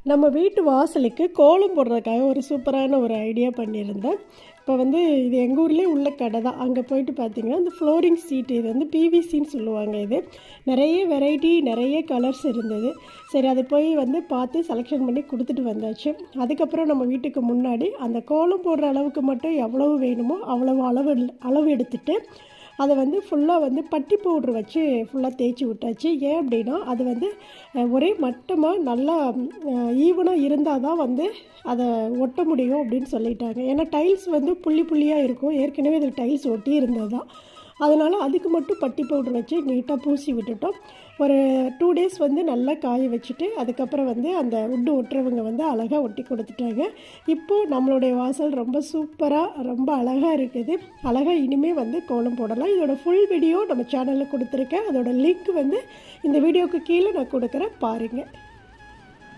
நம்ம வீட்டு வாசலுக்கு கோலம் போடுறதுக்காக ஒரு சூப்பரான ஒரு ஐடியா பண்ணியிருந்தேன். இப்போ வந்து இது எங்கள் ஊர்லேயே உள்ள கடை தான். அங்கே போயிட்டு பார்த்தீங்கன்னா இந்த ஃப்ளோரிங் சீட்டு, இது வந்து பிவிசின்னு சொல்லுவாங்க. இது நிறைய வெரைட்டி, நிறைய கலர்ஸ் இருந்தது. சரி, அதை போய் வந்து பார்த்து செலெக்ஷன் பண்ணி கொடுத்துட்டு வந்தாச்சு. அதுக்கப்புறம் நம்ம வீட்டுக்கு முன்னாடி அந்த கோலம் போடுற அளவுக்கு மட்டும் எவ்வளவு வேணுமோ அவ்வளவு அளவு எடுத்துகிட்டு அதை வந்து ஃபுல்லாக வந்து பட்டி பவுட்ரு வச்சு ஃபுல்லாக தேய்ச்சி விட்டாச்சு. ஏன் அப்படின்னா அது வந்து ஒரே மட்டமாக நல்லா ஈவனாக இருந்தால் தான் வந்து அதை ஒட்ட முடியும் அப்படின்னு சொல்லிட்டாங்க. ஏன்னா டைல்ஸ் வந்து புள்ளி புள்ளியாக இருக்கும், ஏற்கனவே இதில் டைல்ஸ் ஒட்டி இருந்தது தான். அதனால் அதுக்கு மட்டும் பட்டி பவுட்ரு வச்சு நீட்டாக பூசி விட்டுட்டோம். ஒரு 2 டேஸ் வந்து நல்லா காய வச்சுட்டு அதுக்கப்புறம் வந்து அந்த உட்டு ஒட்டுறவங்க வந்து அழகாக ஒட்டி கொடுத்துட்டாங்க. இப்போது நம்மளுடைய வாசல் ரொம்ப சூப்பராக, ரொம்ப அழகாக இருக்குது. அழகாக இனிமேல் வந்து கோலம் போடலாம். இதோட ஃபுல் வீடியோ நம்ம சேனலில் கொடுத்துருக்கேன். அதோட லிங்க் வந்து இந்த வீடியோவுக்கு கீழே நான் கொடுக்குறேன், பாருங்கள்.